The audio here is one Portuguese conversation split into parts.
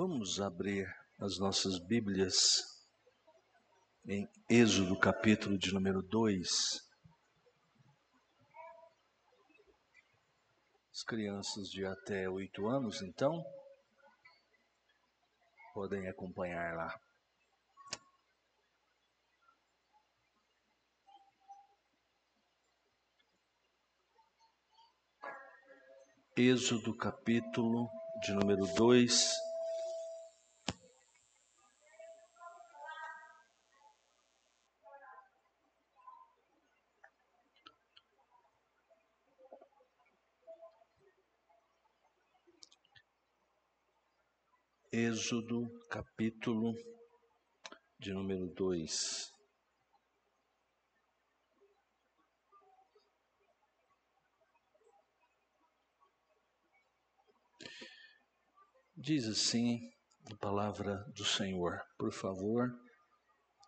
Vamos abrir as nossas Bíblias em Êxodo, capítulo de número 2. As crianças de até 8 anos, então, podem acompanhar lá. Êxodo, capítulo de número 2. Êxodo, capítulo de número 2. Diz assim a palavra do Senhor. Por favor,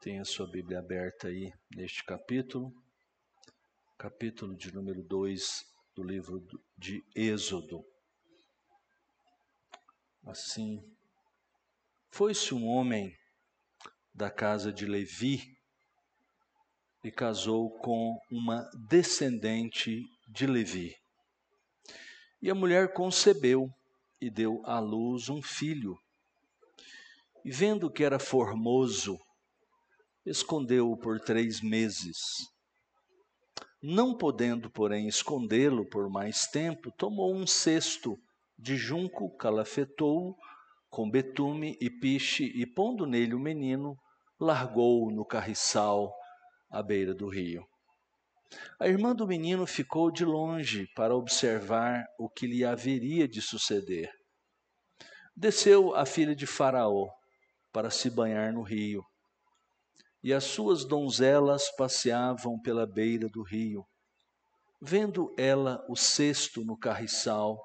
tenha sua Bíblia aberta aí neste capítulo de número 2 do livro de Êxodo. Assim, foi-se um homem da casa de Levi e casou com uma descendente de Levi. E a mulher concebeu e deu à luz um filho. E vendo que era formoso, escondeu-o por 3 meses. Não podendo, porém, escondê-lo por mais tempo, tomou um cesto de junco, calafetou-o com betume e piche, e pondo nele o menino, largou-o no carriçal à beira do rio. A irmã do menino ficou de longe para observar o que lhe haveria de suceder. Desceu a filha de Faraó para se banhar no rio, e as suas donzelas passeavam pela beira do rio. Vendo ela o cesto no carriçal,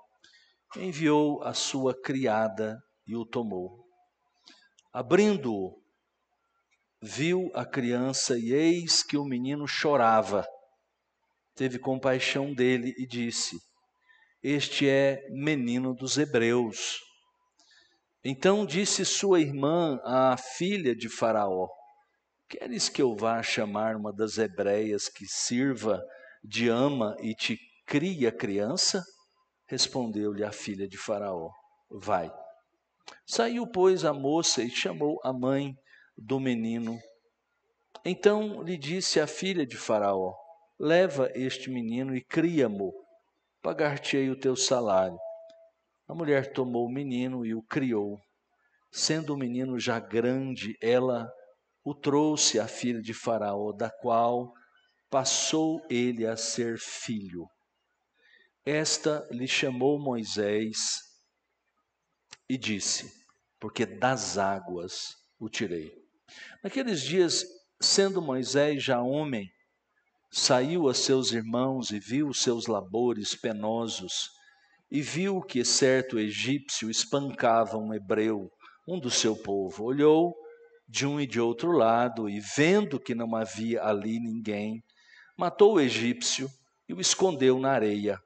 enviou a sua criada e o tomou. Abrindo-o, viu a criança e eis que o menino chorava. Teve compaixão dele e disse: Este é menino dos hebreus. Então disse sua irmã, a filha de Faraó: Queres que eu vá chamar uma das hebreias que sirva de ama e te crie a criança? Respondeu-lhe a filha de Faraó: Vai. Saiu, pois, a moça e chamou a mãe do menino. Então lhe disse a filha de Faraó: Leva este menino e cria-mo, pagar-te-ei o teu salário. A mulher tomou o menino e o criou. Sendo o menino já grande, ela o trouxe à filha de Faraó, da qual passou ele a ser filho. Esta lhe chamou Moisés e disse: Porque das águas o tirei. Naqueles dias, sendo Moisés já homem, saiu a seus irmãos e viu seus labores penosos, e viu que certo egípcio espancava um hebreu, um do seu povo. Olhou de um e de outro lado, e vendo que não havia ali ninguém, matou o egípcio e o escondeu na areia.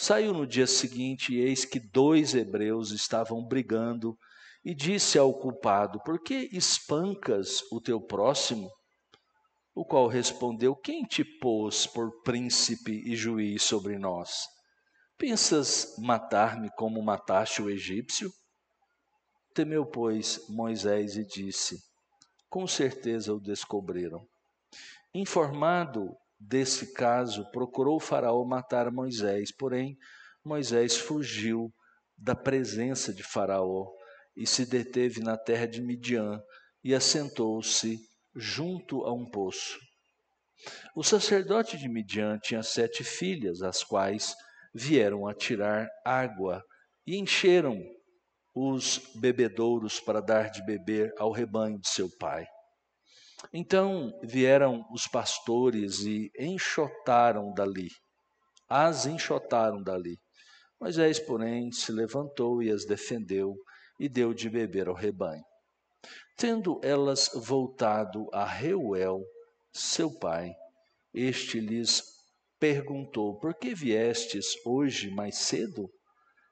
Saiu no dia seguinte, e eis que 2 hebreus estavam brigando, e disse ao culpado: Por que espancas o teu próximo? O qual respondeu: Quem te pôs por príncipe e juiz sobre nós? Pensas matar-me como mataste o egípcio? Temeu, pois, Moisés e disse: Com certeza o descobriram. Informado desse caso, procurou Faraó matar Moisés, porém Moisés fugiu da presença de Faraó e se deteve na terra de Midian e assentou-se junto a um poço. O sacerdote de Midian tinha 7 filhas, as quais vieram a tirar água e encheram os bebedouros para dar de beber ao rebanho de seu pai. Então vieram os pastores e as enxotaram dali. Moisés, porém, se levantou e as defendeu e deu de beber ao rebanho. Tendo elas voltado a Reuel, seu pai, este lhes perguntou: Por que viestes hoje mais cedo?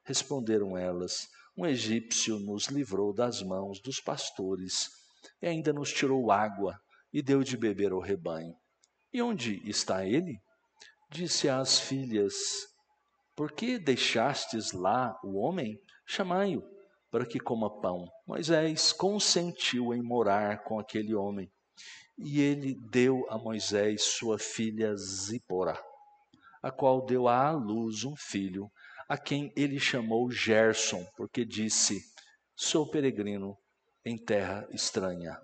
Responderam elas: um egípcio nos livrou das mãos dos pastores e ainda nos tirou água e deu de beber ao rebanho. E onde está ele? Disse às filhas: por que deixastes lá o homem? Chamai-o para que coma pão. Moisés consentiu em morar com aquele homem. E ele deu a Moisés sua filha Zípora, a qual deu à luz um filho, a quem ele chamou Gerson, porque disse: sou peregrino em terra estranha.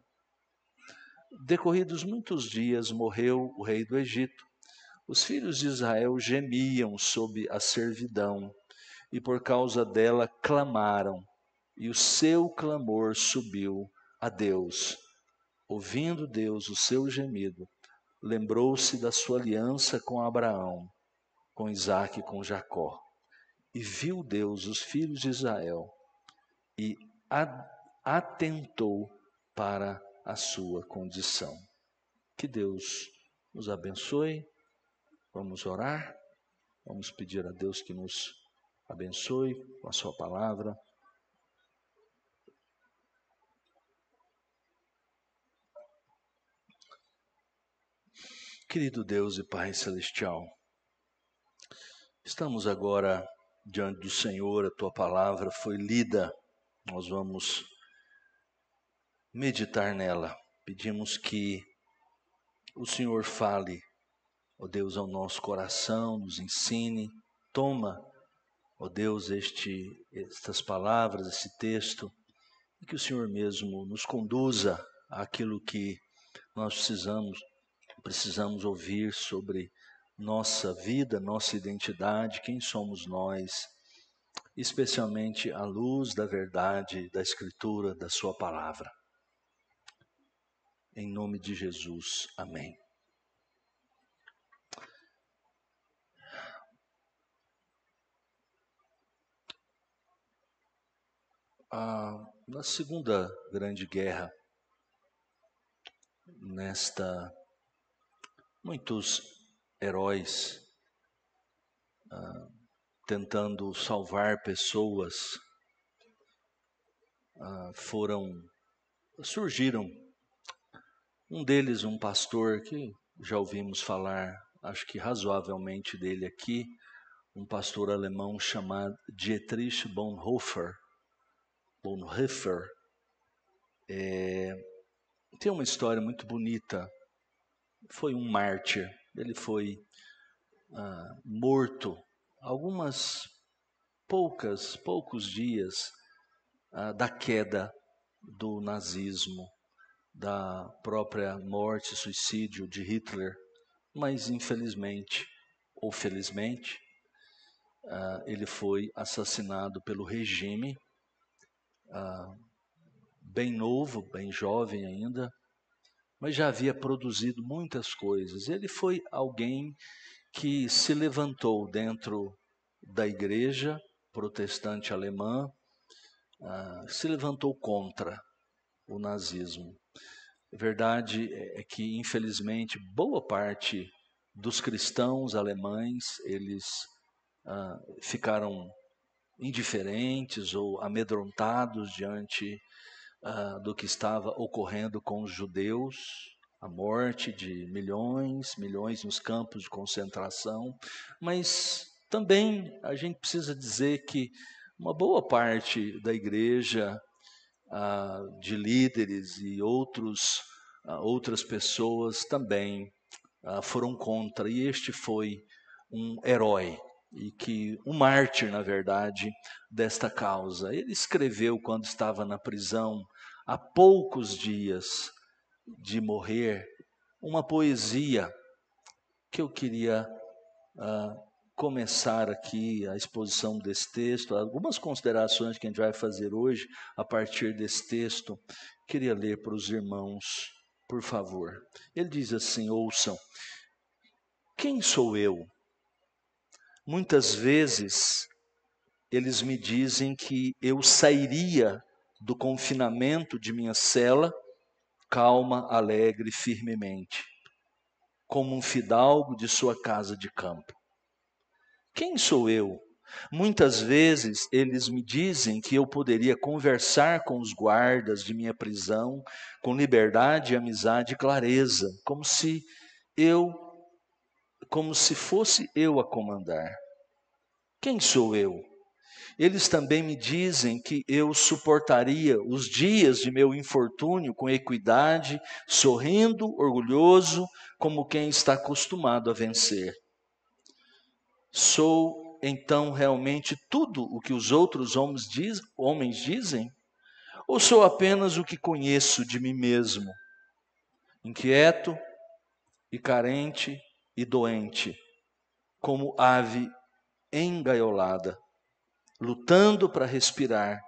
Decorridos muitos dias, morreu o rei do Egito. Os filhos de Israel gemiam sob a servidão, e por causa dela clamaram, e o seu clamor subiu a Deus. Ouvindo Deus o seu gemido, lembrou-se da sua aliança com Abraão, com Isaque e com Jacó. E viu Deus os filhos de Israel e atentou para a sua condição. Que Deus nos abençoe. Vamos orar. Vamos pedir a Deus que nos abençoe com a sua palavra. Querido Deus e Pai Celestial, estamos agora diante do Senhor, a Tua palavra foi lida, nós vamos meditar nela. Pedimos que o Senhor fale, ó Deus, ao nosso coração, nos ensine, toma, ó Deus, estas palavras, esse texto, e que o Senhor mesmo nos conduza àquilo que nós precisamos ouvir sobre nossa vida, nossa identidade, quem somos nós, especialmente à luz da verdade, da Escritura, da Sua palavra. Em nome de Jesus, amém. Na Segunda Grande Guerra, muitos heróis tentando salvar pessoas surgiram. Um deles, um pastor que já ouvimos falar, acho que razoavelmente dele aqui, um pastor alemão chamado Dietrich Bonhoeffer. Tem uma história muito bonita. Foi um mártir. Ele foi morto poucos dias da queda do nazismo, da própria morte, suicídio de Hitler. Mas infelizmente, ou felizmente, ele foi assassinado pelo regime, bem novo, bem jovem ainda, mas já havia produzido muitas coisas. Ele foi alguém que se levantou dentro da igreja protestante alemã, se levantou contra o nazismo. A verdade é que, infelizmente, boa parte dos cristãos alemães, eles ficaram indiferentes ou amedrontados diante do que estava ocorrendo com os judeus, a morte de milhões nos campos de concentração, mas também a gente precisa dizer que uma boa parte da igreja, de líderes e outras pessoas também foram contra, e este foi um herói, um mártir, na verdade, desta causa. Ele escreveu, quando estava na prisão, há poucos dias de morrer, uma poesia que eu queria começar aqui a exposição desse texto, algumas considerações que a gente vai fazer hoje a partir desse texto. Queria ler para os irmãos, por favor. Ele diz assim: ouçam. Quem sou eu? Muitas vezes eles me dizem que eu sairia do confinamento de minha cela, calma, alegre, firmemente, como um fidalgo de sua casa de campo. Quem sou eu Muitas vezes eles me dizem que eu poderia conversar com os guardas de minha prisão com liberdade, amizade e clareza, eu, como se fosse eu a comandar. Quem sou eu? Eles também me dizem que eu suportaria os dias de meu infortúnio com equidade, sorrindo, orgulhoso, como quem está acostumado a vencer. Sou então realmente tudo o que os outros homens dizem? Ou sou apenas o que conheço de mim mesmo? Inquieto e carente e doente, como ave engaiolada, lutando para respirar,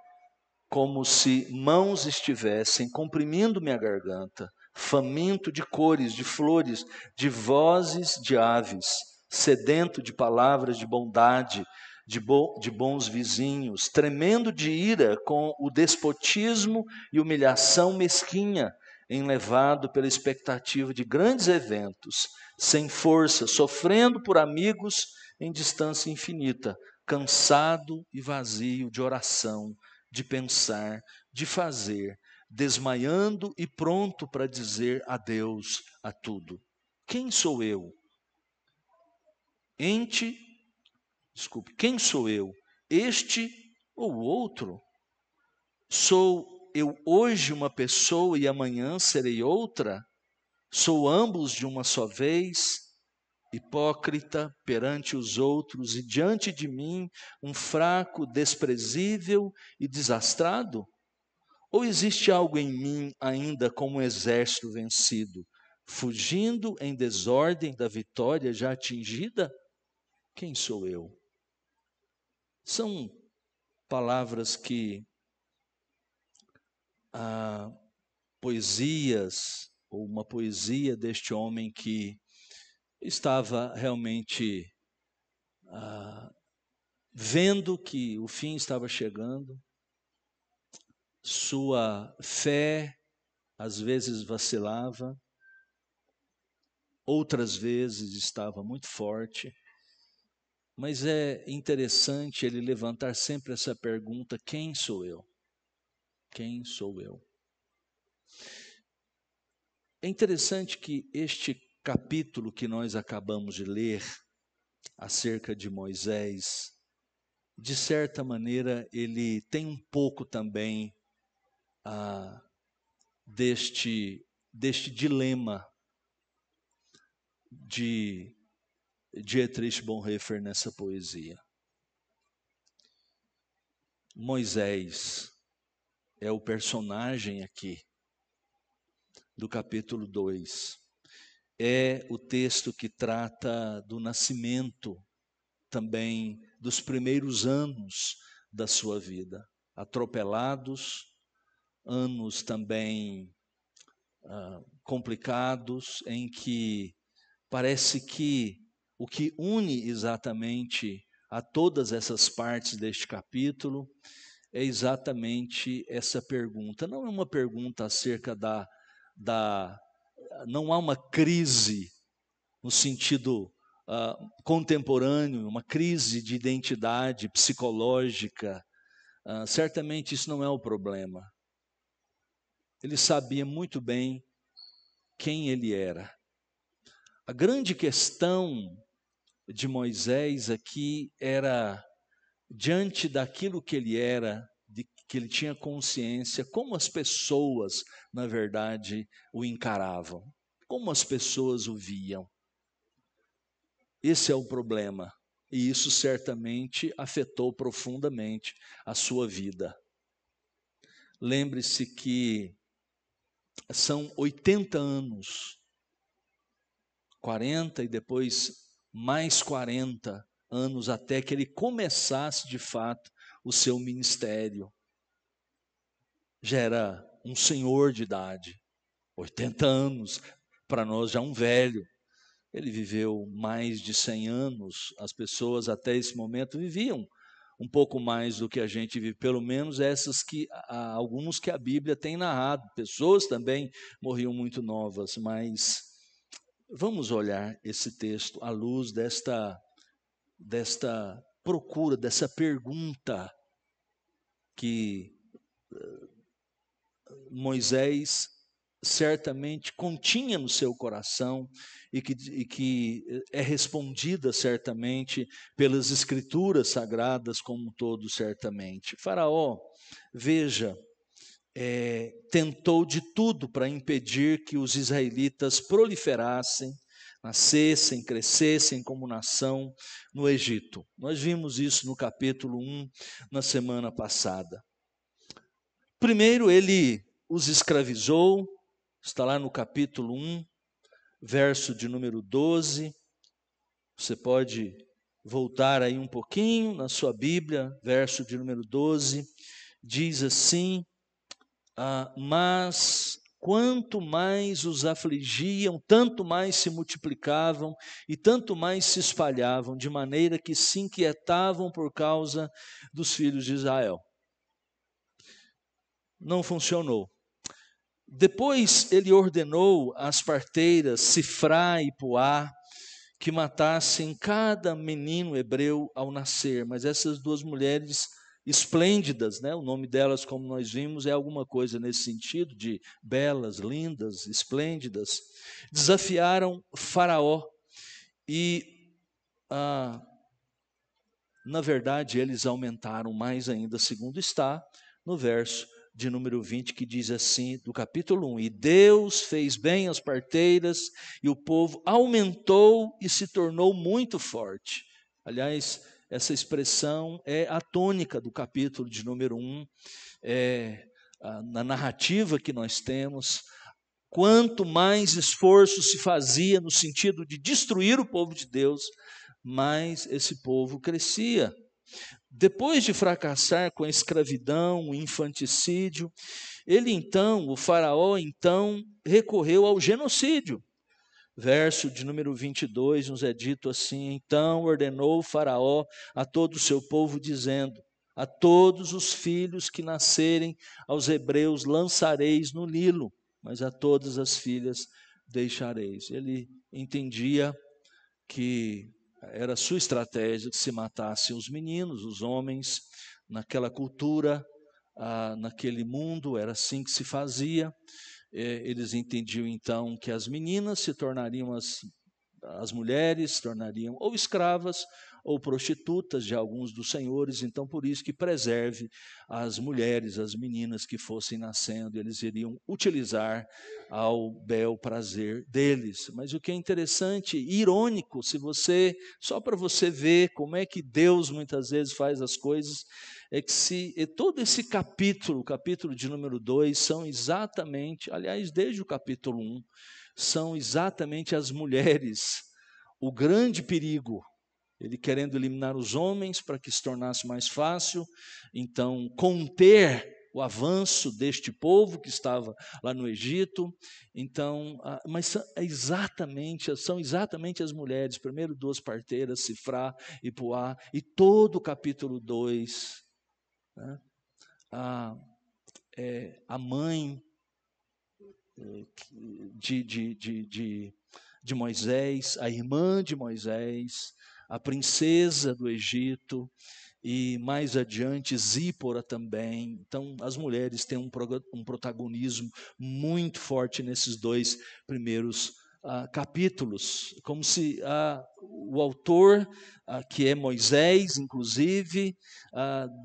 como se mãos estivessem comprimindo minha garganta, faminto de cores, de flores, de vozes de aves, sedento de palavras de bondade, de bons vizinhos, tremendo de ira com o despotismo e humilhação mesquinha, enlevado pela expectativa de grandes eventos, sem força, sofrendo por amigos em distância infinita, cansado e vazio de oração, de pensar, de fazer, desmaiando e pronto para dizer adeus a tudo. Quem sou eu? Quem sou eu? Este ou o outro? Sou eu hoje uma pessoa e amanhã serei outra? Sou ambos de uma só vez? Hipócrita perante os outros e diante de mim, um fraco, desprezível e desastrado? Ou existe algo em mim ainda como um exército vencido, fugindo em desordem da vitória já atingida? Quem sou eu? São palavras que poesias, ou uma poesia deste homem que estava realmente vendo que o fim estava chegando, sua fé às vezes vacilava, outras vezes estava muito forte, mas é interessante ele levantar sempre essa pergunta: quem sou eu? Quem sou eu? É interessante que este capítulo que nós acabamos de ler, acerca de Moisés, de certa maneira ele tem um pouco também deste dilema de Dietrich Bonhoeffer nessa poesia. Moisés é o personagem aqui do capítulo 2. É o texto que trata do nascimento também dos primeiros anos da sua vida, atropelados, anos também complicados, em que parece que o que une exatamente a todas essas partes deste capítulo é exatamente essa pergunta. Não é uma pergunta acerca não há uma crise no sentido contemporâneo, uma crise de identidade psicológica. Certamente isso não é o problema. Ele sabia muito bem quem ele era. A grande questão de Moisés aqui era, diante daquilo que ele era, de que ele tinha consciência, como as pessoas, na verdade, o encaravam, como as pessoas o viam. Esse é o problema, e isso certamente afetou profundamente a sua vida. Lembre-se que são 80 anos, 40 e depois mais 40 anos até que ele começasse de fato o seu ministério. Já era um senhor de idade, 80 anos, para nós já um velho. Ele viveu mais de 100 anos, as pessoas até esse momento viviam um pouco mais do que a gente vive, pelo menos essas que, alguns que a Bíblia tem narrado. Pessoas também morriam muito novas, mas vamos olhar esse texto à luz desta procura, dessa pergunta que Moisés certamente continha no seu coração e que é respondida certamente pelas escrituras sagradas como um todo, certamente. Faraó, veja, tentou de tudo para impedir que os israelitas proliferassem, nascessem, crescessem como nação no Egito. Nós vimos isso no capítulo 1, na semana passada. Primeiro, ele os escravizou, está lá no capítulo 1, verso de número 12. Você pode voltar aí um pouquinho na sua Bíblia, verso de número 12. Diz assim: mas quanto mais os afligiam, tanto mais se multiplicavam e tanto mais se espalhavam, de maneira que se inquietavam por causa dos filhos de Israel. Não funcionou. Depois ele ordenou às parteiras Sifrá e Puá que matassem cada menino hebreu ao nascer. Mas essas duas mulheres esplêndidas, né? O nome delas, como nós vimos, é alguma coisa nesse sentido, de belas, lindas, esplêndidas, desafiaram Faraó e, na verdade, eles aumentaram mais ainda, segundo está no verso de número 20, que diz assim, do capítulo 1, e Deus fez bem às parteiras, e o povo aumentou e se tornou muito forte. Aliás, essa expressão é a tônica do capítulo de número 1, na narrativa que nós temos. Quanto mais esforço se fazia no sentido de destruir o povo de Deus, mais esse povo crescia. Depois de fracassar com a escravidão, o infanticídio, o faraó então recorreu ao genocídio. Verso de número 22 nos é dito assim: então ordenou o faraó a todo o seu povo, dizendo: a todos os filhos que nascerem aos hebreus lançareis no Nilo, mas a todas as filhas deixareis. Ele entendia que era a sua estratégia que se matassem os meninos, os homens, naquela cultura, naquele mundo, era assim que se fazia. Eles entendiam então que as meninas se tornariam, as mulheres se tornariam ou escravas ou prostitutas de alguns dos senhores, então por isso que preserve as mulheres, as meninas que fossem nascendo, eles iriam utilizar ao bel prazer deles. Mas o que é interessante, irônico, só para você ver como é que Deus muitas vezes faz as coisas, é que todo esse capítulo, o capítulo de número 2, são exatamente, aliás, desde o capítulo 1, são exatamente as mulheres, o grande perigo. Ele querendo eliminar os homens para que se tornasse mais fácil, então conter o avanço deste povo que estava lá no Egito. Então, mas são exatamente as mulheres, primeiro duas parteiras, Sifrá e Puá, e todo o capítulo 2, né? A mãe de Moisés, a irmã de Moisés, a princesa do Egito e mais adiante Zípora também. Então as mulheres têm um protagonismo muito forte nesses dois primeiros capítulos, como se o autor, que é Moisés, inclusive,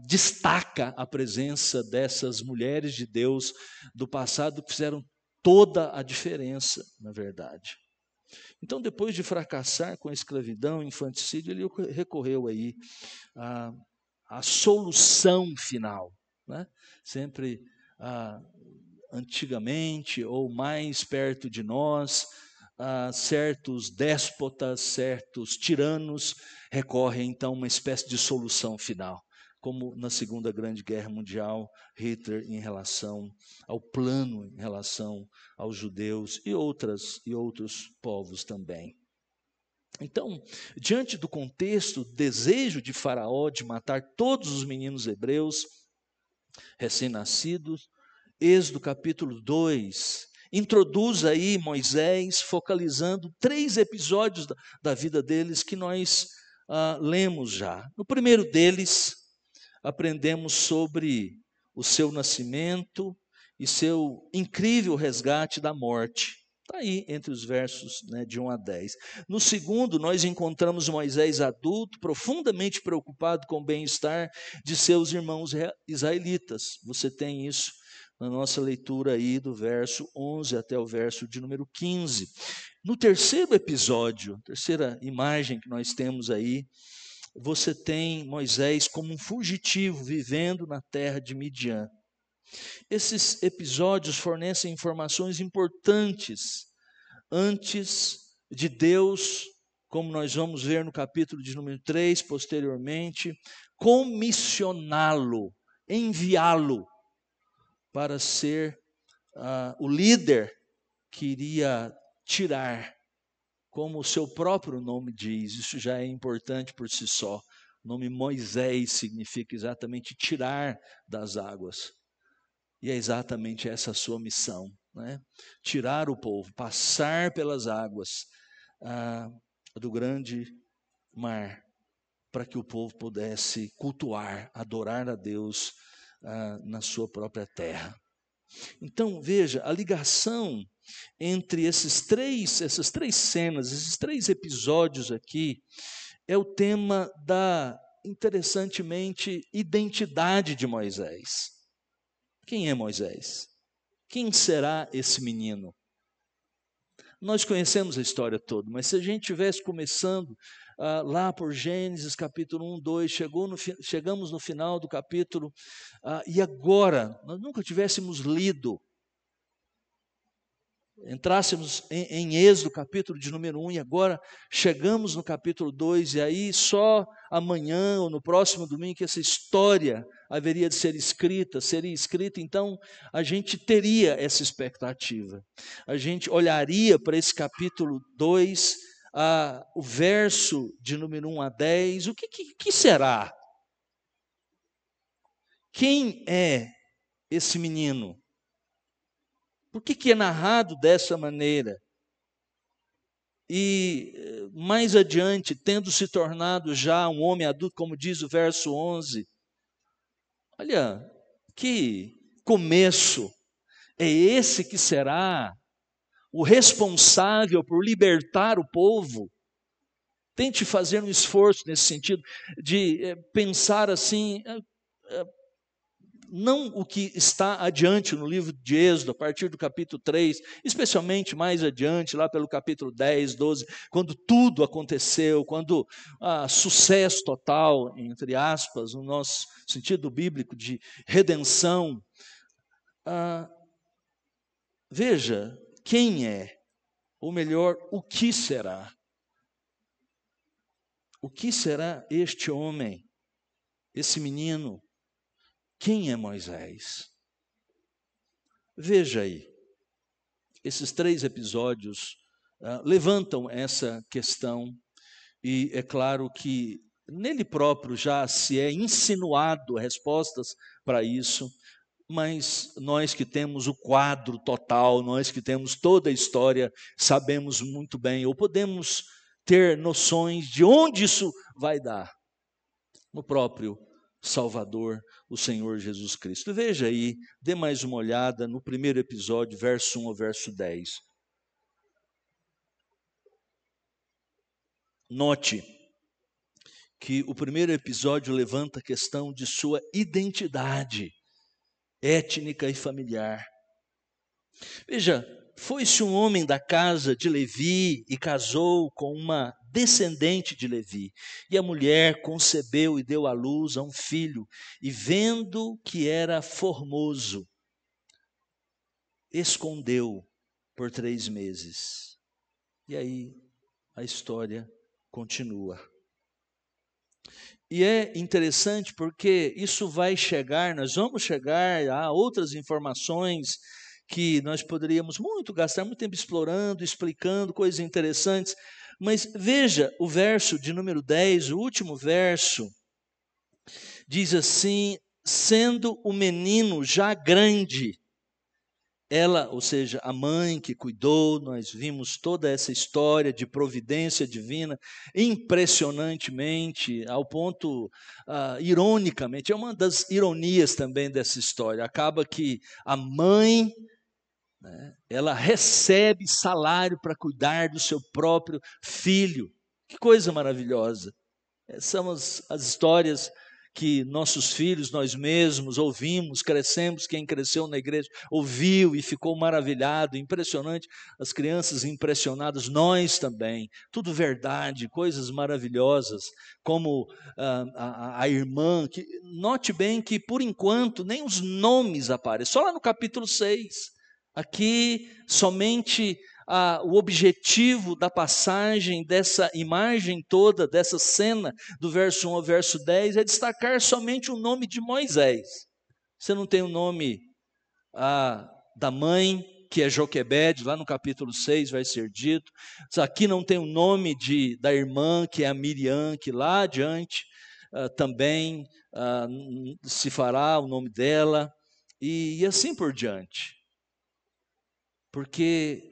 destaca a presença dessas mulheres de Deus do passado que fizeram toda a diferença, na verdade. Então, depois de fracassar com a escravidão, infanticídio, ele recorreu aí à solução final, né? Sempre antigamente ou mais perto de nós, certos déspotas, certos tiranos recorrem então a uma espécie de solução final, como na Segunda Grande Guerra Mundial, Hitler em relação ao plano, em relação aos judeus e outros povos também. Então, diante do contexto, desejo de Faraó de matar todos os meninos hebreus recém-nascidos, Êxodo capítulo 2, introduz aí Moisés, focalizando 3 episódios da vida deles que nós lemos já. No primeiro deles, aprendemos sobre o seu nascimento e seu incrível resgate da morte. Está aí entre os versos de 1 a 10. No segundo, nós encontramos Moisés adulto, profundamente preocupado com o bem-estar de seus irmãos israelitas. Você tem isso na nossa leitura aí do verso 11 até o verso de número 15. No terceiro episódio, terceira imagem que nós temos aí, você tem Moisés como um fugitivo vivendo na terra de Midian. Esses episódios fornecem informações importantes antes de Deus, como nós vamos ver no capítulo de número 3, posteriormente, comissioná-lo, enviá-lo para ser o líder que iria tirar, como o seu próprio nome diz. Isso já é importante por si só. O nome Moisés significa exatamente tirar das águas. E é exatamente essa a sua missão, tirar o povo, passar pelas águas do grande mar, para que o povo pudesse cultuar, adorar a Deus na sua própria terra. Então, veja, a ligação entre essas três cenas, esses três episódios aqui, é o tema da, interessantemente, identidade de Moisés. Quem é Moisés? Quem será esse menino? Nós conhecemos a história toda, mas se a gente estivesse começando lá por Gênesis capítulo 1, 2, chegamos no final do capítulo, e agora nós nunca tivéssemos lido, entrássemos em Êxodo capítulo de número 1, e agora chegamos no capítulo 2, e aí só amanhã ou no próximo domingo que essa história haveria de ser escrita, seria escrita, então a gente teria essa expectativa. A gente olharia para esse capítulo 2, o verso de número 1 a 10, o que será? Quem é esse menino? Por que é narrado dessa maneira? E mais adiante, tendo se tornado já um homem adulto, como diz o verso 11, olha, que começo! É esse que será o responsável por libertar o povo? Tente fazer um esforço nesse sentido, de pensar assim, não o que está adiante no livro de Êxodo, a partir do capítulo 3, especialmente mais adiante, lá pelo capítulo 10, 12, quando tudo aconteceu, quando sucesso total, entre aspas, no nosso sentido bíblico de redenção. Veja, quem é, ou melhor, o que será? O que será este homem, esse menino? Quem é Moisés? Veja aí, esses três episódios levantam essa questão, e é claro que nele próprio já se é insinuado respostas para isso, mas nós que temos o quadro total, nós que temos toda a história, sabemos muito bem, ou podemos ter noções de onde isso vai dar, no próprio Salvador, o Senhor Jesus Cristo. Veja aí, dê mais uma olhada no primeiro episódio, verso 1 ao verso 10. Note que o primeiro episódio levanta a questão de sua identidade étnica e familiar. Veja, foi-se um homem da casa de Levi e casou com uma descendente de Levi. E a mulher concebeu e deu à luz a um filho, e vendo que era formoso, escondeu por 3 meses. E aí a história continua. E é interessante porque isso vai chegar, nós vamos chegar a outras informações que nós poderíamos gastar muito tempo explorando, explicando coisas interessantes, mas veja o verso de número 10, o último verso, diz assim: sendo o menino já grande, Ela, ou seja, a mãe que cuidou, nós vimos toda essa história de providência divina, impressionantemente, ao ponto, ironicamente, é uma das ironias também dessa história. Acaba que a mãe, né, ela recebe salário para cuidar do seu próprio filho. Que coisa maravilhosa. São as histórias que nossos filhos, nós mesmos, ouvimos, crescemos, quem cresceu na igreja, ouviu e ficou maravilhado, impressionante, as crianças impressionadas, nós também, tudo verdade, coisas maravilhosas, como a irmã, que, note bem que por enquanto nem os nomes aparecem, só lá no capítulo 6, aqui somente o objetivo da passagem, dessa imagem toda, dessa cena, do verso 1 ao verso 10, é destacar somente o nome de Moisés. Você não tem o nome da mãe, que é Joquebede, lá no capítulo 6 vai ser dito. Aqui não tem o nome da irmã, que é a Miriam, que lá adiante também se fará o nome dela, e assim por diante. Porque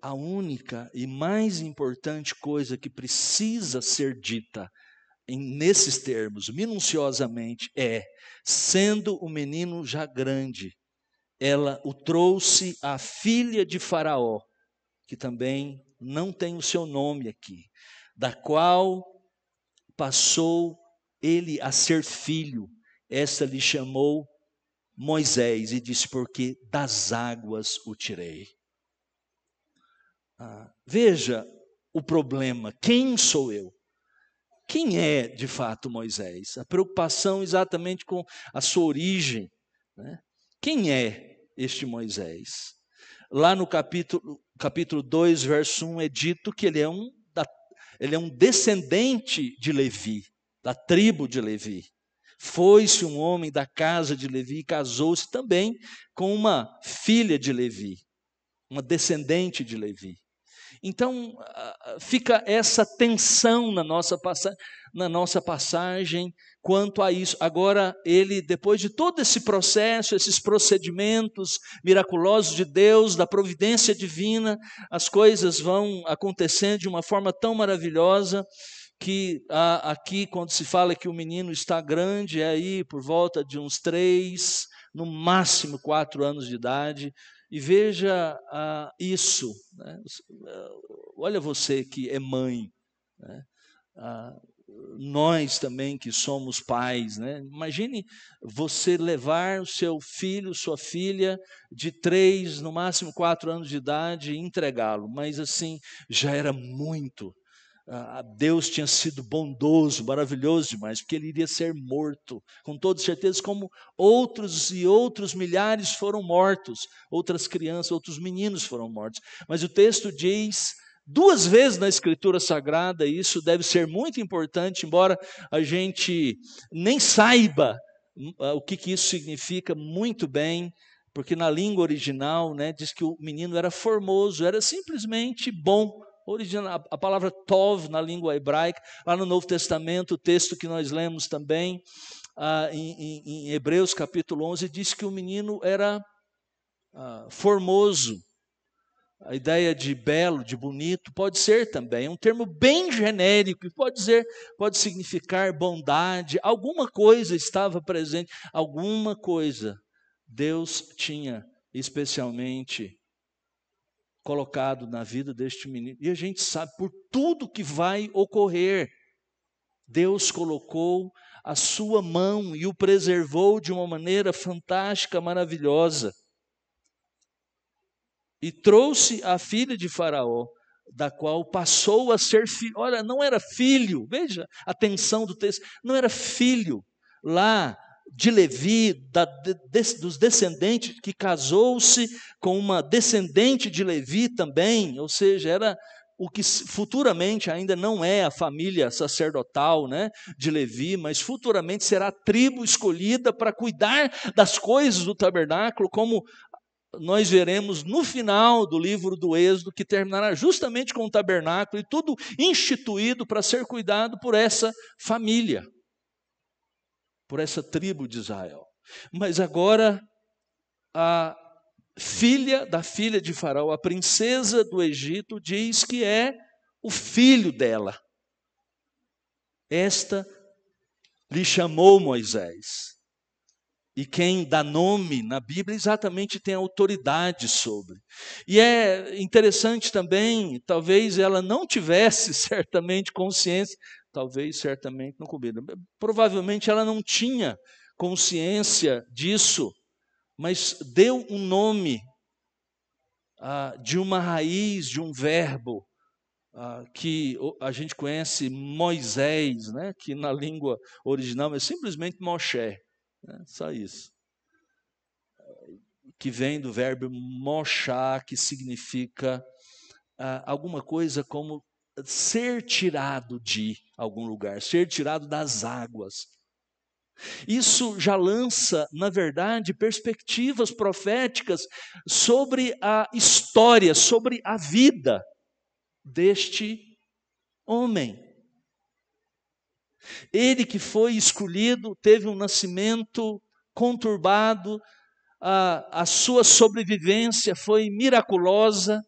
a única e mais importante coisa que precisa ser dita nesses termos, minuciosamente, sendo o menino já grande, ela o trouxe à filha de Faraó, que também não tem o seu nome aqui, da qual passou ele a ser filho. Esta lhe chamou Moisés e disse: porque das águas o tirei. Veja o problema, quem sou eu? Quem é de fato Moisés? A preocupação exatamente com a sua origem, né? Quem é este Moisés? Lá no capítulo 2, verso 1, é dito que ele é um descendente de Levi, da tribo de Levi. Foi-se um homem da casa de Levi e casou-se também com uma filha de Levi, uma descendente de Levi. Então, fica essa tensão na nossa passagem quanto a isso. Agora, ele, depois de todo esse processo, esses procedimentos miraculosos de Deus, da providência divina, as coisas vão acontecendo de uma forma tão maravilhosa que aqui, quando se fala que o menino está grande, é aí por volta de uns 3, no máximo 4 anos de idade. E veja isso, né? Olha você que é mãe, né? Nós também que somos pais, né? Imagine você levar o seu filho, sua filha, de 3, no máximo 4 anos de idade e entregá-lo, mas assim, já era muito. Deus tinha sido bondoso, maravilhoso demais, porque ele iria ser morto, com toda certeza, como outros e outros milhares foram mortos, outras crianças, outros meninos foram mortos. Mas o texto diz 2 vezes na Escritura Sagrada, e isso deve ser muito importante, embora a gente nem saiba o que isso significa muito bem, porque na língua original, né, diz que o menino era formoso, era simplesmente bom. A palavra tov na língua hebraica, lá no Novo Testamento, o texto que nós lemos também, em Hebreus capítulo 11, diz que o menino era formoso. A ideia de belo, de bonito, pode ser também, é um termo bem genérico, pode significar bondade, alguma coisa estava presente, alguma coisa Deus tinha especialmente colocado na vida deste menino. E a gente sabe, por tudo que vai ocorrer, Deus colocou a sua mão e o preservou de uma maneira fantástica, maravilhosa. E trouxe a filha de Faraó, da qual passou a ser filho. Olha, não era filho, veja a tensão do texto, não era filho lá de Levi, dos descendentes, que casou-se com uma descendente de Levi também, ou seja, era o que futuramente ainda não é a família sacerdotal, né, de Levi, mas futuramente será a tribo escolhida para cuidar das coisas do tabernáculo, como nós veremos no final do livro do Êxodo, que terminará justamente com o tabernáculo e tudo instituído para ser cuidado por essa família, por essa tribo de Israel. Mas agora da filha de Faraó, a princesa do Egito, diz que é o filho dela. Esta lhe chamou Moisés. E quem dá nome na Bíblia exatamente tem autoridade sobre. E é interessante também, talvez ela não tivesse certamente consciência, talvez certamente não combina, provavelmente ela não tinha consciência disso, mas deu um nome de uma raiz, de um verbo, que a gente conhece, Moisés, né? Que na língua original é simplesmente Moshe. Só isso. Que vem do verbo moshá, que significa alguma coisa como ser tirado de algum lugar, ser tirado das águas. Isso já lança, na verdade, perspectivas proféticas sobre a história, sobre a vida deste homem. Ele que foi escolhido, teve um nascimento conturbado, a sua sobrevivência foi miraculosa,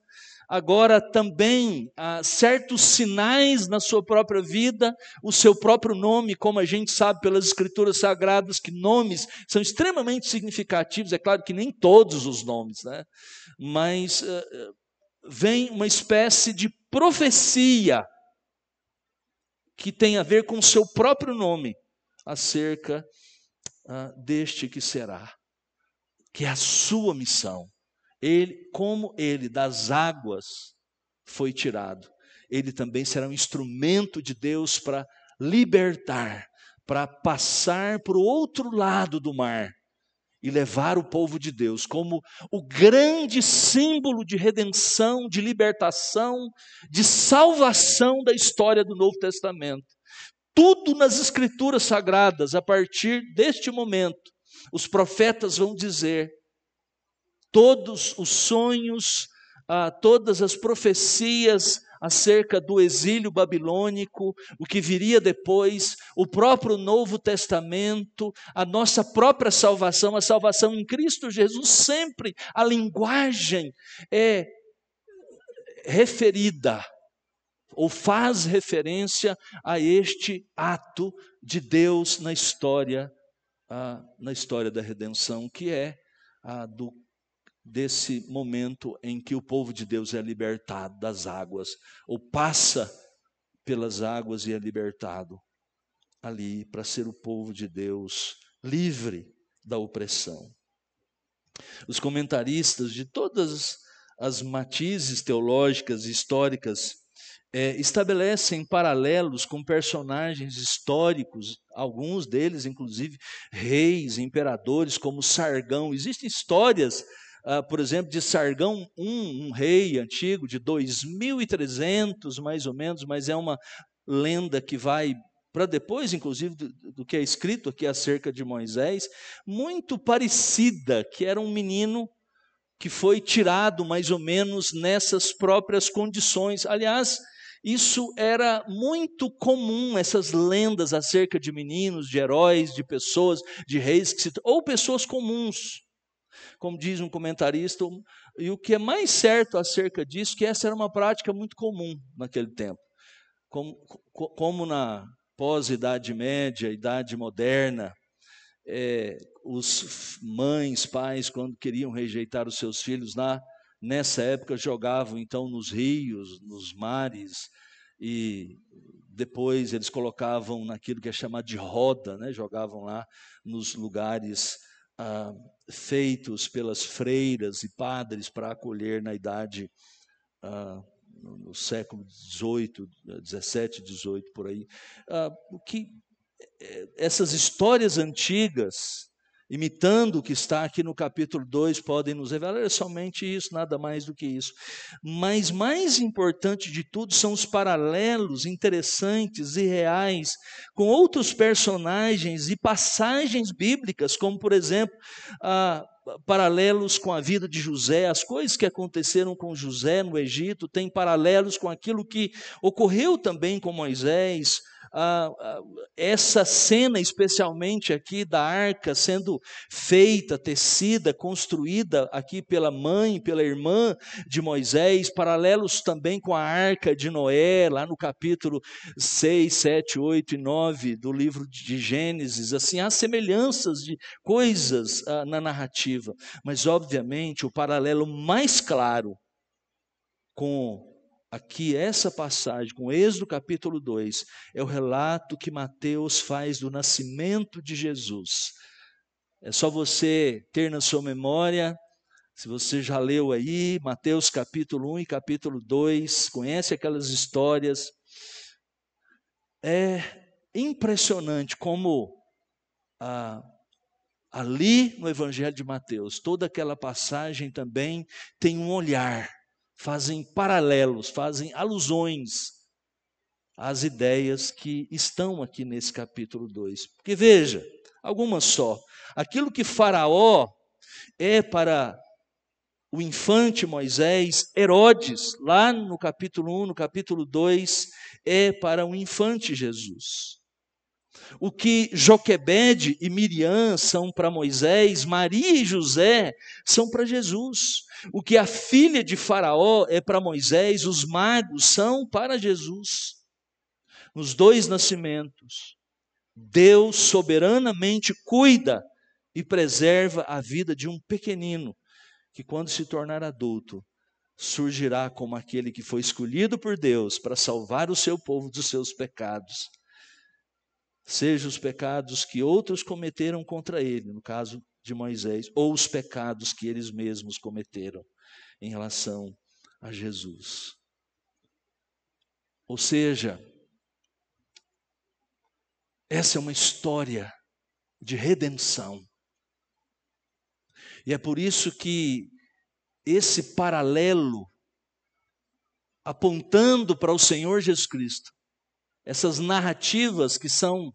agora também há certos sinais na sua própria vida, o seu próprio nome, como a gente sabe pelas escrituras sagradas, que nomes são extremamente significativos, é claro que nem todos os nomes, né? Mas vem uma espécie de profecia, que tem a ver com o seu próprio nome, acerca deste que será, que é a sua missão. Ele, como ele das águas foi tirado, ele também será um instrumento de Deus para libertar, para passar para o outro lado do mar e levar o povo de Deus como o grande símbolo de redenção, de libertação, de salvação da história do Novo Testamento. Tudo nas Escrituras Sagradas, a partir deste momento, os profetas vão dizer, todos os sonhos, todas as profecias acerca do exílio babilônico, o que viria depois, o próprio Novo Testamento, a nossa própria salvação, a salvação em Cristo Jesus, sempre a linguagem é referida, ou faz referência a este ato de Deus na história da redenção, que é desse momento em que o povo de Deus é libertado das águas, ou passa pelas águas e é libertado ali para ser o povo de Deus livre da opressão. Os comentaristas de todas as matizes teológicas e históricas estabelecem paralelos com personagens históricos, alguns deles inclusive reis, imperadores como Sargão. Existem histórias, por exemplo, de Sargão I, um rei antigo de 2300 mais ou menos, mas é uma lenda que vai para depois, inclusive, do que é escrito aqui acerca de Moisés, muito parecida, que era um menino que foi tirado mais ou menos nessas próprias condições. Aliás, isso era muito comum, essas lendas acerca de meninos, de heróis, de pessoas, de reis, ou pessoas comuns, como diz um comentarista. E o que é mais certo acerca disso, que essa era uma prática muito comum naquele tempo. Como na pós-Idade Média, Idade Moderna, os pais, quando queriam rejeitar os seus filhos lá, nessa época jogavam então nos rios, nos mares, e depois eles colocavam naquilo que é chamado de roda, né? Jogavam lá nos lugares feitos pelas freiras e padres para acolher na idade, no século XVIII, XVII, XVIII, por aí. O que essas histórias antigas, imitando o que está aqui no capítulo 2, podem nos revelar, é somente isso, nada mais do que isso. Mas mais importante de tudo são os paralelos interessantes e reais com outros personagens e passagens bíblicas, como por exemplo, paralelos com a vida de José, as coisas que aconteceram com José no Egito, tem paralelos com aquilo que ocorreu também com Moisés, essa cena, especialmente aqui da arca sendo feita, tecida, construída aqui pela mãe, pela irmã de Moisés, paralelos também com a arca de Noé, lá no capítulo 6, 7, 8 e 9 do livro de Gênesis. Assim, há semelhanças de coisas na narrativa, mas obviamente o paralelo mais claro com aqui essa passagem, com Êxodo capítulo 2, é o relato que Mateus faz do nascimento de Jesus. É só você ter na sua memória, se você já leu aí, Mateus capítulo 1 e capítulo 2, conhece aquelas histórias. É impressionante como ali no Evangelho de Mateus, toda aquela passagem também tem um olhar, fazem paralelos, fazem alusões às ideias que estão aqui nesse capítulo 2. Porque veja, algumas só. Aquilo que Faraó é para o infante Moisés, Herodes, lá no capítulo 1, no capítulo 2, é para o infante Jesus. O que Joquebede e Miriam são para Moisés, Maria e José são para Jesus. O que a filha de Faraó é para Moisés, os magos são para Jesus. Nos dois nascimentos, Deus soberanamente cuida e preserva a vida de um pequenino, que quando se tornar adulto, surgirá como aquele que foi escolhido por Deus para salvar o seu povo dos seus pecados. Seja os pecados que outros cometeram contra ele, no caso de Moisés, ou os pecados que eles mesmos cometeram em relação a Jesus. Ou seja, essa é uma história de redenção. E é por isso que esse paralelo, apontando para o Senhor Jesus Cristo, essas narrativas que são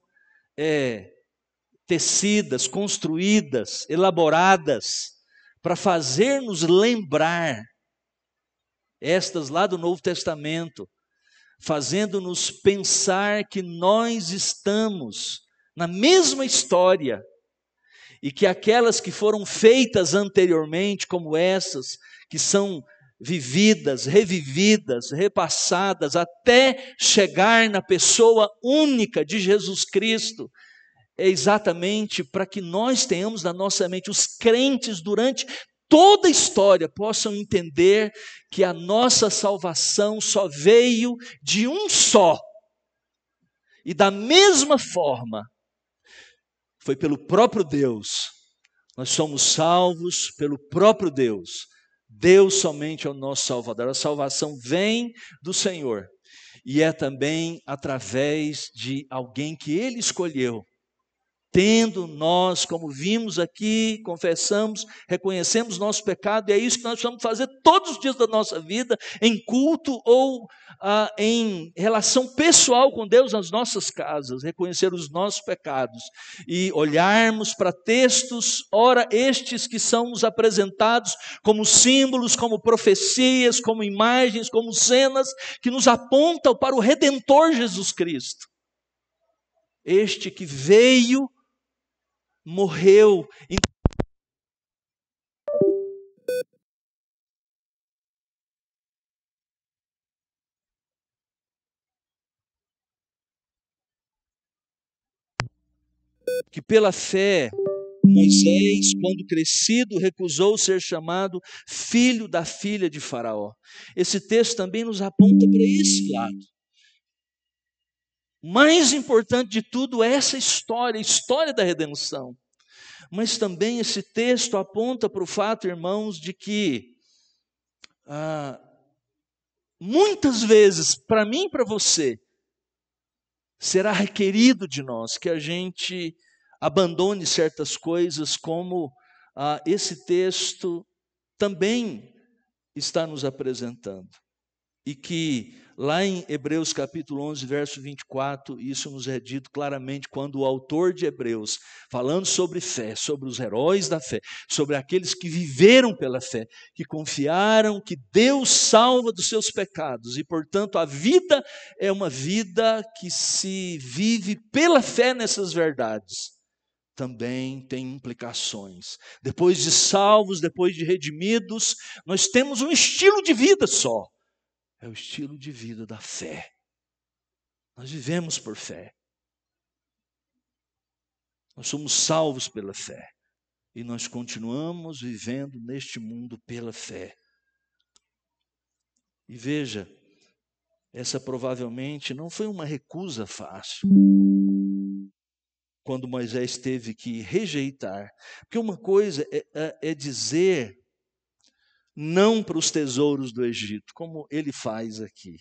tecidas, construídas, elaboradas, para fazer-nos lembrar, estas lá do Novo Testamento, fazendo-nos pensar que nós estamos na mesma história, e que aquelas que foram feitas anteriormente, como essas, que são vividas, revividas, repassadas, até chegar na pessoa única de Jesus Cristo, é exatamente para que nós tenhamos na nossa mente, os crentes durante toda a história possam entender que a nossa salvação só veio de um só. E da mesma forma, foi pelo próprio Deus. Nós somos salvos pelo próprio Deus. Deus somente é o nosso Salvador. A salvação vem do Senhor. E é também através de alguém que Ele escolheu. Tendo nós, como vimos aqui, confessamos, reconhecemos nosso pecado, e é isso que nós vamos fazer todos os dias da nossa vida, em culto ou em relação pessoal com Deus nas nossas casas, reconhecer os nossos pecados e olharmos para textos, ora estes que são nos apresentados como símbolos, como profecias, como imagens, como cenas que nos apontam para o Redentor Jesus Cristo. Este que veio, morreu, que pela fé, Moisés, quando crescido, recusou ser chamado filho da filha de Faraó. Esse texto também nos aponta para esse lado. Mais importante de tudo é essa história, a história da redenção. Mas também esse texto aponta para o fato, irmãos, de que muitas vezes, para mim e para você, será requerido de nós que a gente abandone certas coisas, como esse texto também está nos apresentando. e que lá em Hebreus capítulo 11, verso 24, isso nos é dito claramente quando o autor de Hebreus, falando sobre fé, sobre os heróis da fé, sobre aqueles que viveram pela fé, que confiaram que Deus salva dos seus pecados e, portanto, a vida é uma vida que se vive pela fé nessas verdades, também tem implicações. Depois de salvos, depois de redimidos, nós temos um estilo de vida só. É o estilo de vida da fé. Nós vivemos por fé. Nós somos salvos pela fé. E nós continuamos vivendo neste mundo pela fé. E veja, essa provavelmente não foi uma recusa fácil. Quando Moisés teve que rejeitar. Porque uma coisa é dizer não para os tesouros do Egito, como ele faz aqui.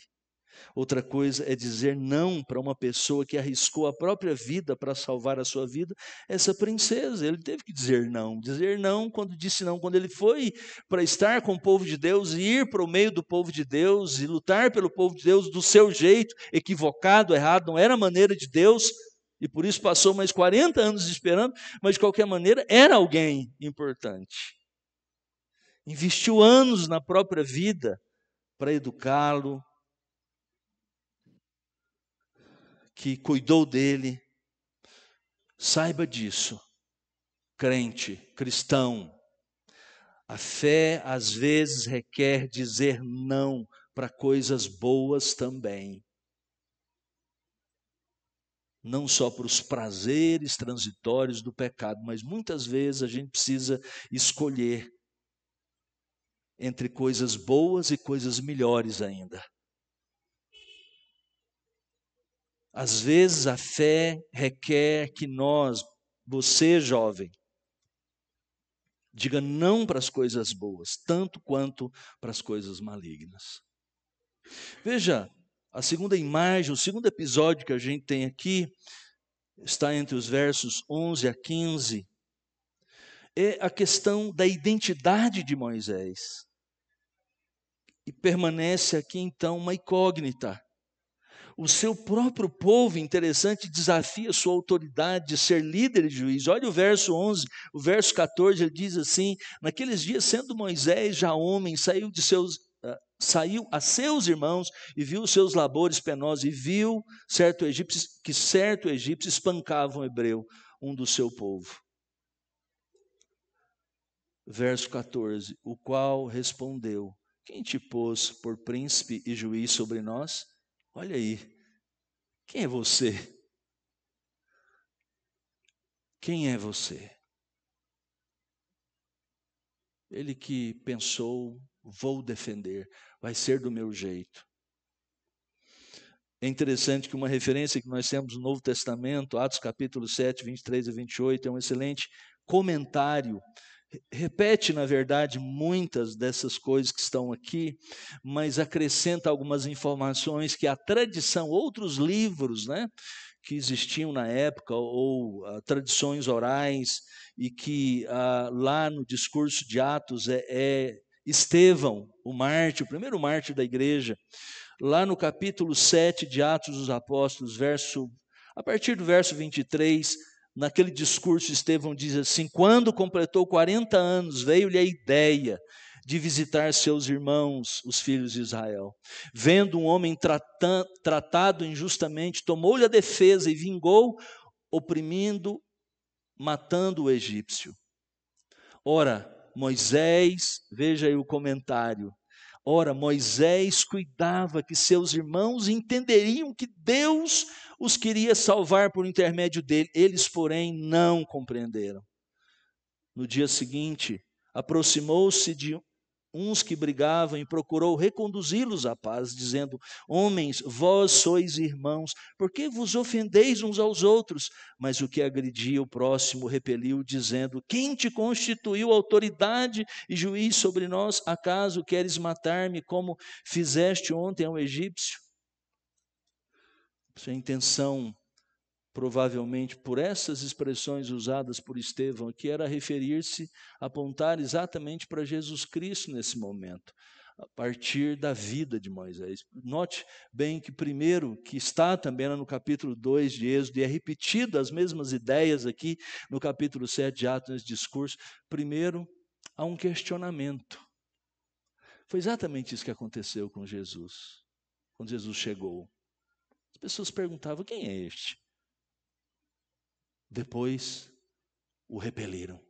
Outra coisa é dizer não para uma pessoa que arriscou a própria vida para salvar a sua vida, essa princesa. Ele teve que dizer não. Dizer não quando disse não, quando ele foi para estar com o povo de Deus e ir para o meio do povo de Deus e lutar pelo povo de Deus do seu jeito, equivocado, errado, não era a maneira de Deus, e por isso passou mais 40 anos esperando, mas de qualquer maneira era alguém importante. Investiu anos na própria vida para educá-lo, que cuidou dele. Saiba disso, crente, cristão. A fé às vezes requer dizer não para coisas boas também. Não só para os prazeres transitórios do pecado, mas muitas vezes a gente precisa escolher entre coisas boas e coisas melhores ainda. Às vezes a fé requer que nós, você jovem, diga não para as coisas boas, tanto quanto para as coisas malignas. Veja, a segunda imagem, o segundo episódio que a gente tem aqui, está entre os versos 11 a 15, é a questão da identidade de Moisés. E permanece aqui então uma incógnita. O seu próprio povo, interessante, desafia sua autoridade de ser líder e juiz. Olha o verso 11, o verso 14, ele diz assim: naqueles dias, sendo Moisés já homem, saiu a seus irmãos e viu os seus labores penosos, e viu certo egípcio espancava um hebreu, um do seu povo. Verso 14, o qual respondeu: quem te pôs por príncipe e juiz sobre nós? Olha aí, quem é você? Quem é você? Ele que pensou, vou defender, vai ser do meu jeito. É interessante que uma referência que nós temos no Novo Testamento, Atos capítulo 7, 23 a 28, é um excelente comentário. Repete, na verdade, muitas dessas coisas que estão aqui, mas acrescenta algumas informações que a tradição, outros livros, que existiam na época, ou tradições orais, e que lá no discurso de Atos Estevão, o mártir, o primeiro mártir da igreja, lá no capítulo 7 de Atos dos Apóstolos, a partir do verso 23, naquele discurso, Estevão diz assim: quando completou 40 anos, veio-lhe a ideia de visitar seus irmãos, os filhos de Israel. Vendo um homem tratado injustamente, tomou-lhe a defesa e vingou, oprimindo, matando o egípcio. Ora, Moisés, veja aí o comentário, ora, Moisés cuidava que seus irmãos entenderiam que Deus os queria salvar por intermédio dele. Eles, porém, não compreenderam. No dia seguinte, aproximou-se de uns que brigavam e procurou reconduzi-los à paz, dizendo: homens, vós sois irmãos, por que vos ofendeis uns aos outros? Mas o que agredia o próximo repeliu, dizendo: quem te constituiu autoridade e juiz sobre nós? Acaso queres matar-me como fizeste ontem ao egípcio? Sua intenção, provavelmente por essas expressões usadas por Estevão aqui, era referir-se, apontar exatamente para Jesus Cristo nesse momento. a partir da vida de Moisés. Note bem que primeiro, que está também lá no capítulo 2 de Êxodo, e é repetido as mesmas ideias aqui no capítulo 7 de Atos, nesse discurso. Primeiro, há um questionamento. Foi exatamente isso que aconteceu com Jesus, quando Jesus chegou. As pessoas perguntavam, quem é este? Depois, o repeliram.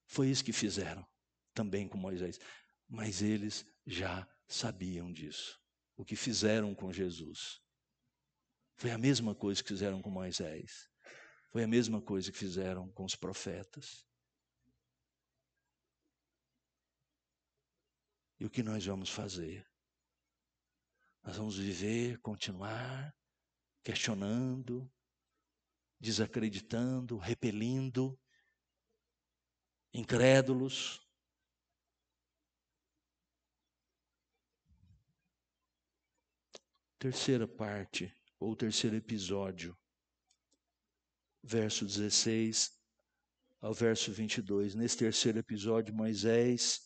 Foi isso que fizeram também com Moisés. Mas eles já sabiam disso. O que fizeram com Jesus foi a mesma coisa que fizeram com Moisés. Foi a mesma coisa que fizeram com os profetas. E o que nós vamos fazer? Nós vamos viver, continuar questionando, desacreditando, repelindo, incrédulos. Terceira parte, ou terceiro episódio, verso 16 ao verso 22. Nesse terceiro episódio, Moisés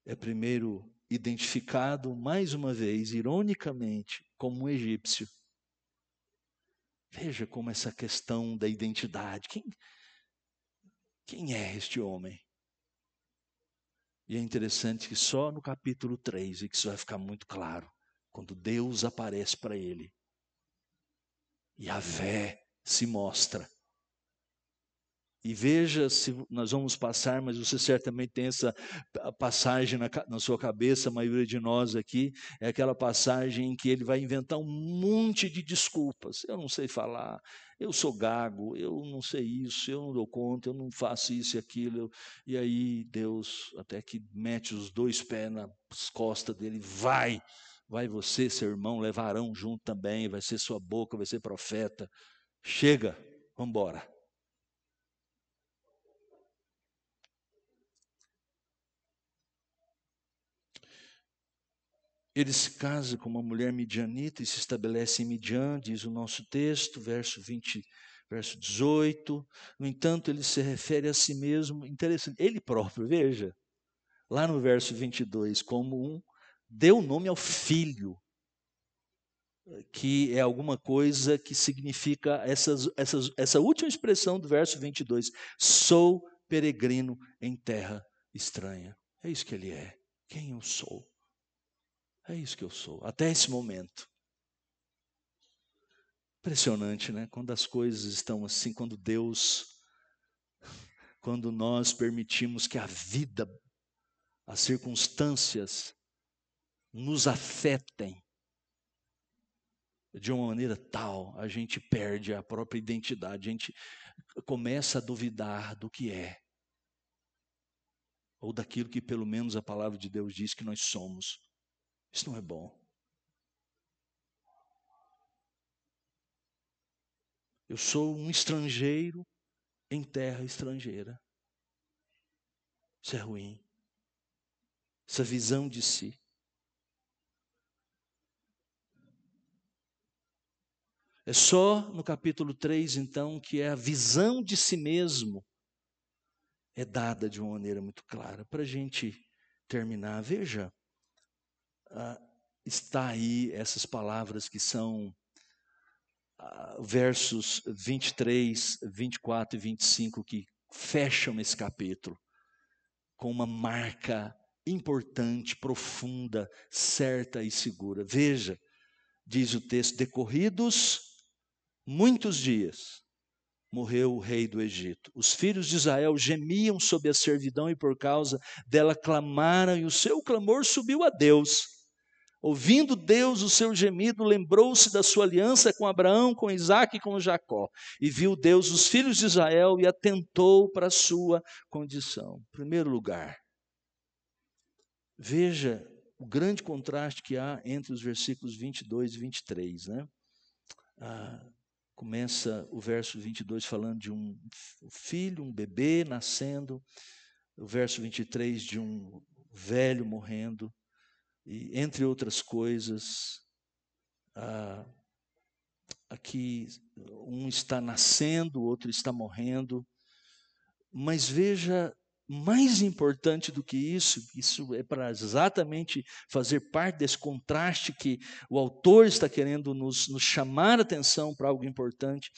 é primeiro identificado, mais uma vez, ironicamente, como um egípcio. Veja como essa questão da identidade. Quem é este homem? E é interessante que só no capítulo 3 é que isso vai ficar muito claro. Quando Deus aparece para ele. Yahvé se mostra. E veja se nós vamos passar, mas você certamente tem essa passagem na sua cabeça, a maioria de nós aqui, é aquela passagem em que ele vai inventar um monte de desculpas. Eu não sei falar, eu sou gago, eu não sei isso, eu não dou conta, eu não faço isso e aquilo. E aí Deus até que mete os dois pés nas costas dele, vai você, seu irmão, levarão junto também, vai ser sua boca, vai ser profeta. Chega, vamos embora. Ele se casa com uma mulher midianita e se estabelece em Midian, diz o nosso texto, verso 18. No entanto, ele se refere a si mesmo, interessante, ele próprio, veja, lá no verso 22, como deu nome ao filho, que é alguma coisa que significa essa última expressão do verso 22, sou peregrino em terra estranha. É isso que ele é, quem eu sou. É isso que eu sou, até esse momento. Impressionante, né? Quando as coisas estão assim, quando nós permitimos que a vida, as circunstâncias nos afetem de uma maneira tal, a gente perde a própria identidade, a gente começa a duvidar do que é, ou daquilo que pelo menos a palavra de Deus diz que nós somos. Isso não é bom. Eu sou um estrangeiro em terra estrangeira. Isso é ruim. Essa visão de si. É só no capítulo 3, então, que a visão de si mesmo é dada de uma maneira muito clara. Para a gente terminar, veja, está aí essas palavras que são versos 23, 24 e 25 que fecham esse capítulo com uma marca importante, profunda, certa e segura. Veja, diz o texto, decorridos muitos dias, morreu o rei do Egito. Os filhos de Israel gemiam sob a servidão e por causa dela clamaram, e o seu clamor subiu a Deus. Ouvindo Deus o seu gemido, lembrou-se da sua aliança com Abraão, com Isaque e com Jacó. E viu Deus os filhos de Israel e atentou para a sua condição. Em primeiro lugar, veja o grande contraste que há entre os versículos 22 e 23, né? Começa o verso 22 falando de um filho, um bebê nascendo, o verso 23 de um velho morrendo, e entre outras coisas, aqui um está nascendo, o outro está morrendo, mas veja mais importante do que isso é para exatamente fazer parte desse contraste que o autor está querendo nos chamar a atenção para algo importante.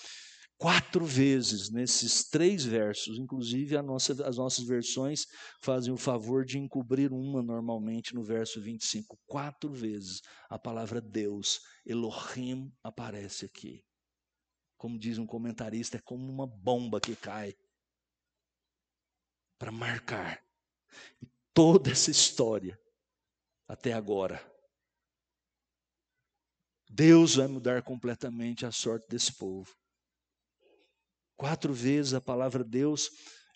4 vezes nesses 3 versos, inclusive as nossas versões fazem o favor de encobrir uma normalmente no verso 25. 4 vezes a palavra Deus, Elohim, aparece aqui. Como diz um comentarista, é como uma bomba que cai para marcar toda essa história até agora. Deus vai mudar completamente a sorte desse povo. 4 vezes a palavra Deus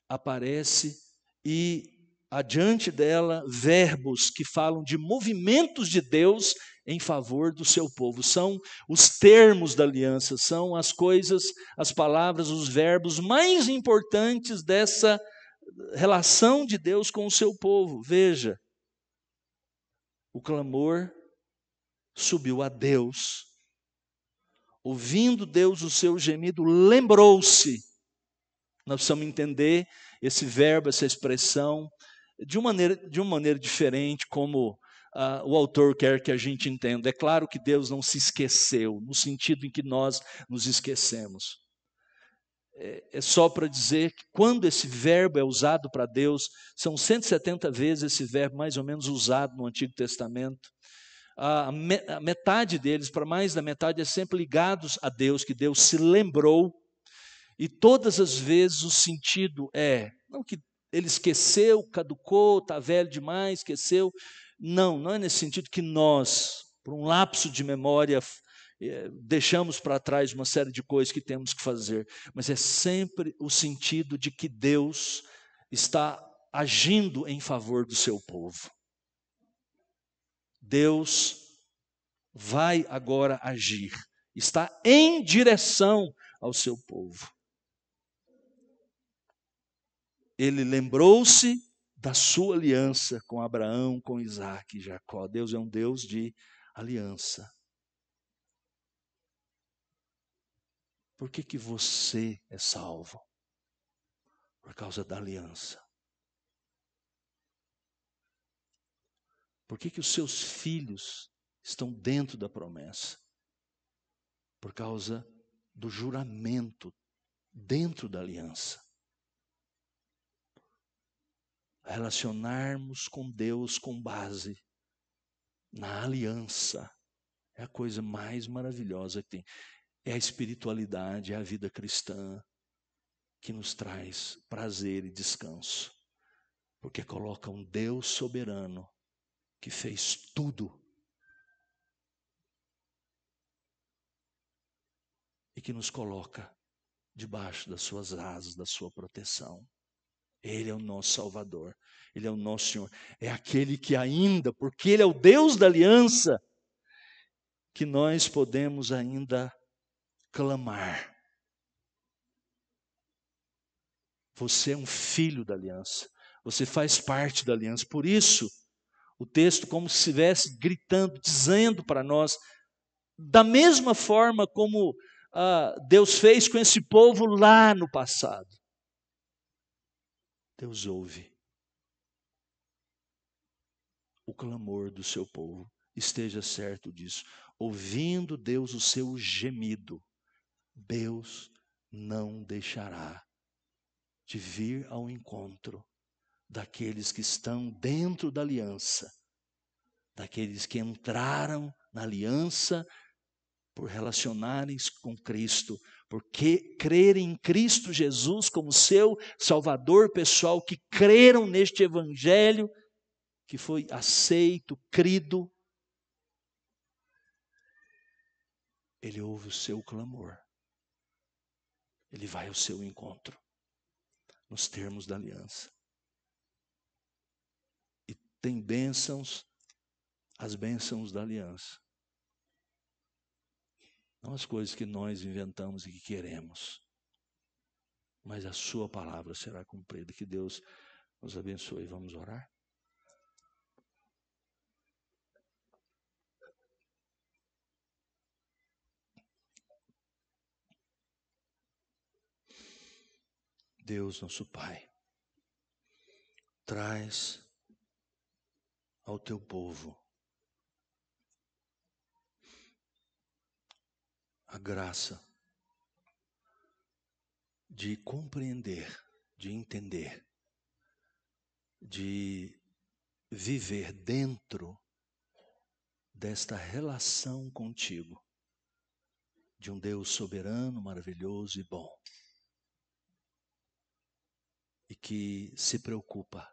aparece e adiante dela verbos que falam de movimentos de Deus em favor do seu povo. São os termos da aliança, são as coisas, as palavras, os verbos mais importantes dessa relação de Deus com o seu povo. Veja, o clamor subiu a Deus. Ouvindo Deus o seu gemido, lembrou-se. Nós precisamos entender esse verbo, essa expressão, de uma maneira diferente, como o autor quer que a gente entenda. É claro que Deus não se esqueceu, no sentido em que nós nos esquecemos. É só para dizer que quando esse verbo é usado para Deus, são 170 vezes esse verbo mais ou menos usado no Antigo Testamento. A metade deles, para mais da metade, é sempre ligados a Deus, que Deus se lembrou. E todas as vezes o sentido não que ele esqueceu, caducou, está velho demais, esqueceu. Não é nesse sentido que nós, por um lapso de memória, deixamos para trás uma série de coisas que temos que fazer. Mas é sempre o sentido de que Deus está agindo em favor do seu povo. Deus vai agora agir, está em direção ao seu povo. Ele lembrou-se da sua aliança com Abraão, com Isaac e Jacó. Deus é um Deus de aliança. Por que você é salvo? Por causa da aliança. Por que os seus filhos estão dentro da promessa? Por causa do juramento dentro da aliança. Relacionarmos com Deus com base na aliança é a coisa mais maravilhosa que tem. É a espiritualidade, é a vida cristã que nos traz prazer e descanso. Porque coloca um Deus soberano que fez tudo e que nos coloca debaixo das suas asas, da sua proteção. Ele é o nosso Salvador, Ele é o nosso Senhor. É aquele que ainda, porque Ele é o Deus da aliança, que nós podemos ainda clamar. Você é um filho da aliança, você faz parte da aliança. Por isso, o texto como se estivesse gritando, dizendo para nós, da mesma forma como Deus fez com esse povo lá no passado. Deus ouve o clamor do seu povo. Esteja certo disso. Ouvindo Deus o seu gemido, Deus não deixará de vir ao encontro daqueles que estão dentro da aliança, daqueles que entraram na aliança por relacionarem-se com Cristo, porque crerem em Cristo Jesus como seu Salvador pessoal, que creram neste Evangelho, que foi aceito, crido. Ele ouve o seu clamor. Ele vai ao seu encontro, nos termos da aliança. E tem bênçãos, as bênçãos da aliança. Não as coisas que nós inventamos e que queremos, mas a sua palavra será cumprida. Que Deus nos abençoe. Vamos orar? Deus, nosso Pai, traz ao teu povo a graça de compreender, de entender, de viver dentro desta relação contigo, de um Deus soberano, maravilhoso e bom, e que se preocupa,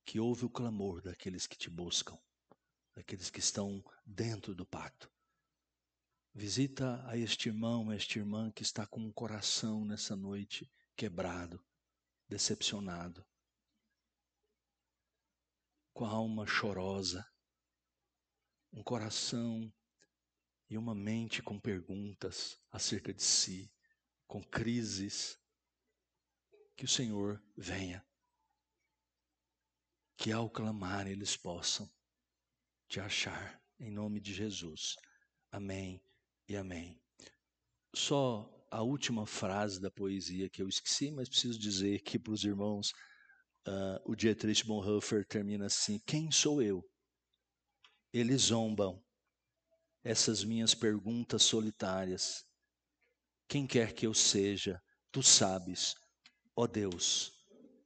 que ouve o clamor daqueles que te buscam, daqueles que estão dentro do pacto. Visita a este irmão, a esta irmã que está com o coração nessa noite quebrado, decepcionado, com a alma chorosa, um coração e uma mente com perguntas acerca de si, com crises. Que o Senhor venha, que ao clamar eles possam te achar, em nome de Jesus. Amém e amém. Só a última frase da poesia que eu esqueci, mas preciso dizer que para os irmãos, o Dietrich Bonhoeffer termina assim: quem sou eu? Eles zombam essas minhas perguntas solitárias. Quem quer que eu seja, tu sabes, ó Deus,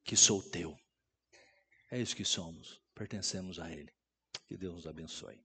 que sou teu. É isso que somos, pertencemos a Ele. Que Deus nos abençoe.